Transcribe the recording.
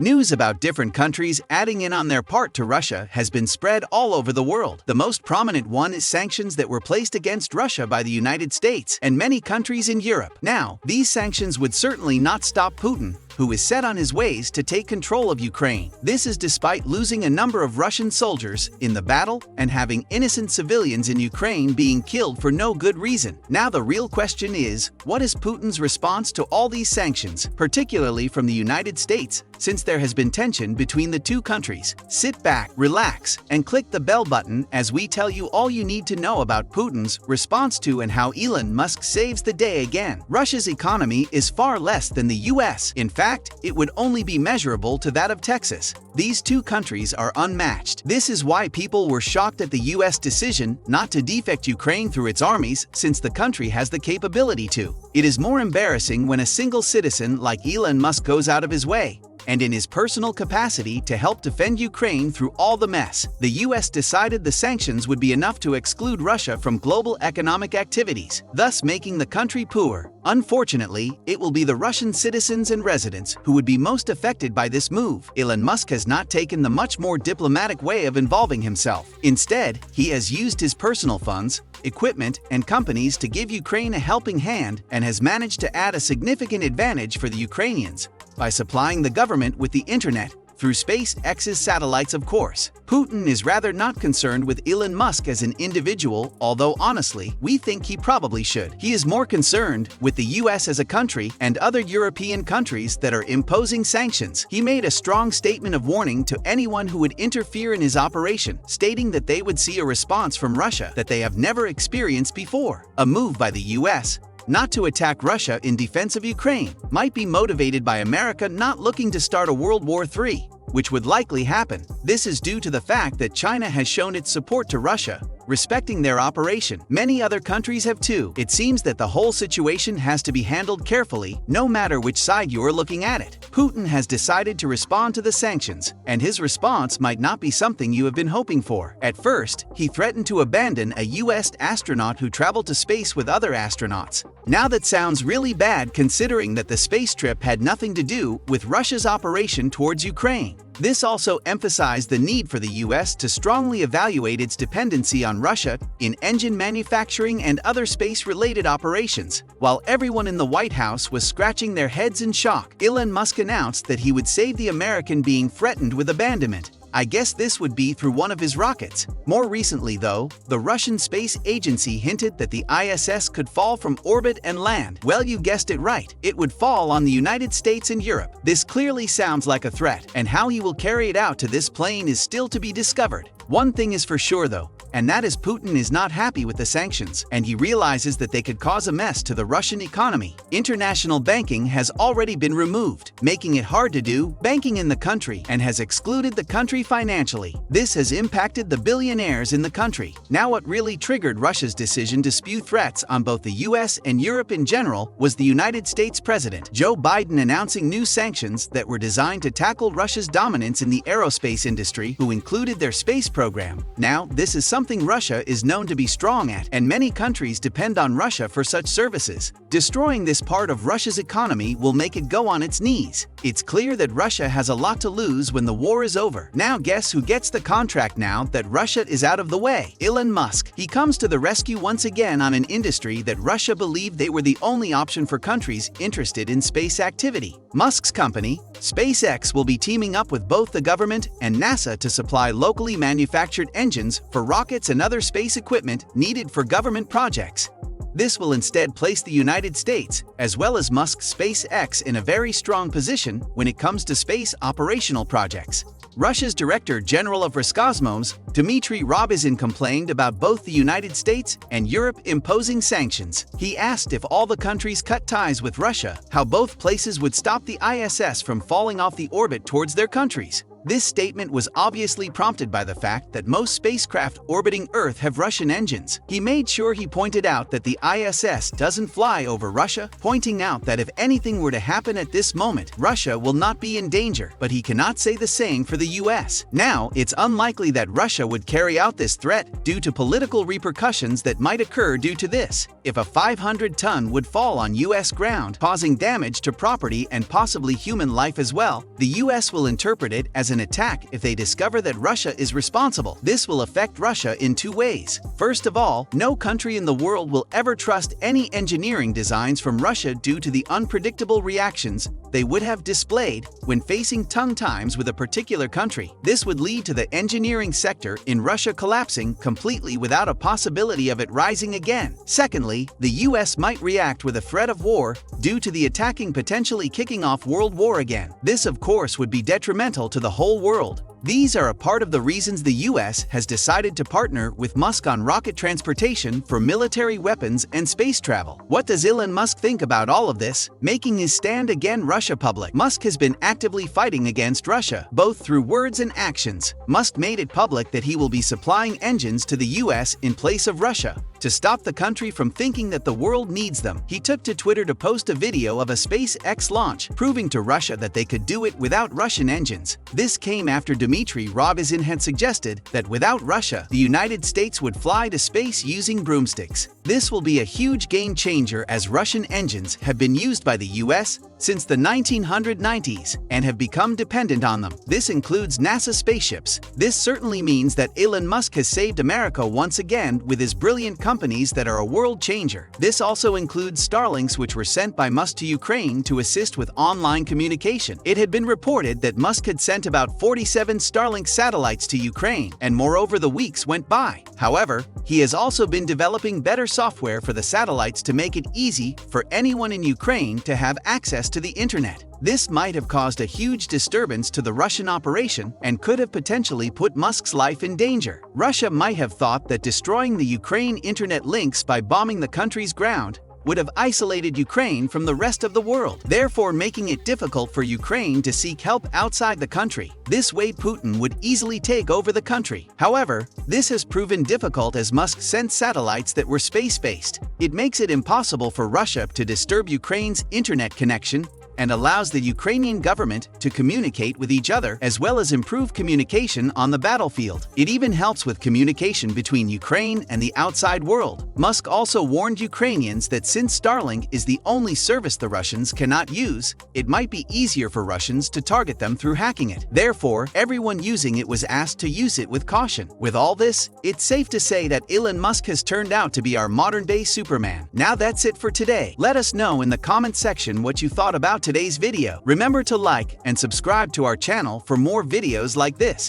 News about different countries adding in on their part to Russia has been spread all over the world. The most prominent one is sanctions that were placed against Russia by the United States and many countries in Europe. Now, these sanctions would certainly not stop Putin, who is set on his ways to take control of Ukraine. This is despite losing a number of Russian soldiers in the battle and having innocent civilians in Ukraine being killed for no good reason. Now the real question is, what is Putin's response to all these sanctions, particularly from the United States, since there has been tension between the two countries? Sit back, relax, and click the bell button as we tell you all you need to know about Putin's response to and how Elon Musk saves the day again. Russia's economy is far less than the US. In fact, it would only be measurable to that of Texas. These two countries are unmatched. This is why people were shocked at the US decision not to defect Ukraine through its armies, since the country has the capability to. It is more embarrassing when a single citizen like Elon Musk goes out of his way and in his personal capacity to help defend Ukraine through all the mess. The US decided the sanctions would be enough to exclude Russia from global economic activities, thus making the country poor. Unfortunately, it will be the Russian citizens and residents who would be most affected by this move. Elon Musk has not taken the much more diplomatic way of involving himself. Instead, he has used his personal funds, equipment, and companies to give Ukraine a helping hand and has managed to add a significant advantage for the Ukrainians by supplying the government with the internet through SpaceX's satellites, of course. Putin is rather not concerned with Elon Musk as an individual, although honestly, we think he probably should. He is more concerned with the US as a country and other European countries that are imposing sanctions. He made a strong statement of warning to anyone who would interfere in his operation, stating that they would see a response from Russia that they have never experienced before. A move by the US not to attack Russia in defense of Ukraine might be motivated by America not looking to start a World War III, which would likely happen. This is due to the fact that China has shown its support to Russia, respecting their operation. Many other countries have too. It seems that the whole situation has to be handled carefully, no matter which side you're looking at it. Putin has decided to respond to the sanctions, and his response might not be something you have been hoping for. At first, he threatened to abandon a US astronaut who traveled to space with other astronauts. Now that sounds really bad, considering that the space trip had nothing to do with Russia's operation towards Ukraine. This also emphasized the need for the US to strongly evaluate its dependency on Russia in engine manufacturing and other space-related operations. While everyone in the White House was scratching their heads in shock, Elon Musk announced that he would save the American being threatened with abandonment. I guess this would be through one of his rockets. More recently, though, the Russian space agency hinted that the ISS could fall from orbit and land. Well, you guessed it right. It would fall on the United States and Europe. This clearly sounds like a threat, and how he will carry it out to this plane is still to be discovered. One thing is for sure, though, and that is Putin is not happy with the sanctions, and he realizes that they could cause a mess to the Russian economy. International banking has already been removed, making it hard to do banking in the country, and has excluded the country financially. This has impacted the billionaires in the country. Now, what really triggered Russia's decision to spew threats on both the US and Europe in general was the United States President Joe Biden announcing new sanctions that were designed to tackle Russia's dominance in the aerospace industry, who included their space program. Now, this is something Russia is known to be strong at, and many countries depend on Russia for such services. Destroying this part of Russia's economy will make it go on its knees. It's clear that Russia has a lot to lose when the war is over. Now guess who gets the contract now that Russia is out of the way? Elon Musk. He comes to the rescue once again on an industry that Russia believed they were the only option for countries interested in space activity. Musk's company, SpaceX, will be teaming up with both the government and NASA to supply locally manufactured engines for rockets and other space equipment needed for government projects. This will instead place the United States, as well as Musk's SpaceX, in a very strong position when it comes to space operational projects. Russia's Director General of Roscosmos, Dmitry Robizin, complained about both the United States and Europe imposing sanctions. He asked if all the countries cut ties with Russia, how both places would stop the ISS from falling off the orbit towards their countries. This statement was obviously prompted by the fact that most spacecraft orbiting Earth have Russian engines. He made sure he pointed out that the ISS doesn't fly over Russia, pointing out that if anything were to happen at this moment, Russia will not be in danger, but he cannot say the same for the US. Now, it's unlikely that Russia would carry out this threat due to political repercussions that might occur due to this. If a 500-ton would fall on US ground, causing damage to property and possibly human life as well, the US will interpret it as an attack if they discover that Russia is responsible. This will affect Russia in two ways. First of all, no country in the world will ever trust any engineering designs from Russia due to the unpredictable reactions they would have displayed when facing tongue times with a particular country. This would lead to the engineering sector in Russia collapsing completely without a possibility of it rising again. Secondly, the US might react with a threat of war due to the attacking potentially kicking off World War again. This, of course, would be detrimental to the whole world. These are a part of the reasons the US has decided to partner with Musk on rocket transportation for military weapons and space travel. What does Elon Musk think about all of this? Making his stand against Russia public. Musk has been actively fighting against Russia, both through words and actions. Musk made it public that he will be supplying engines to the US in place of Russia, to stop the country from thinking that the world needs them. He took to Twitter to post a video of a SpaceX launch, proving to Russia that they could do it without Russian engines. This came after Dmitry Rogozin had suggested that without Russia, the United States would fly to space using broomsticks. This will be a huge game changer as Russian engines have been used by the US since the 1990s and have become dependent on them. This includes NASA spaceships. This certainly means that Elon Musk has saved America once again with his brilliant companies that are a world changer. This also includes Starlinks, which were sent by Musk to Ukraine to assist with online communication. It had been reported that Musk had sent about 47 Starlink satellites to Ukraine, and moreover the weeks went by. However, he has also been developing better software for the satellites to make it easy for anyone in Ukraine to have access to the internet. This might have caused a huge disturbance to the Russian operation and could have potentially put Musk's life in danger. Russia might have thought that destroying the Ukraine internet links by bombing the country's ground would have isolated Ukraine from the rest of the world, therefore making it difficult for Ukraine to seek help outside the country. This way Putin would easily take over the country. However, this has proven difficult as Musk sent satellites that were space-based. It makes it impossible for Russia to disturb Ukraine's internet connection and allows the Ukrainian government to communicate with each other as well as improve communication on the battlefield. It even helps with communication between Ukraine and the outside world. Musk also warned Ukrainians that since Starlink is the only service the Russians cannot use, it might be easier for Russians to target them through hacking it. Therefore, everyone using it was asked to use it with caution. With all this, it's safe to say that Elon Musk has turned out to be our modern-day Superman. Now that's it for today. Let us know in the comment section what you thought about today's video. Remember to like and subscribe to our channel for more videos like this.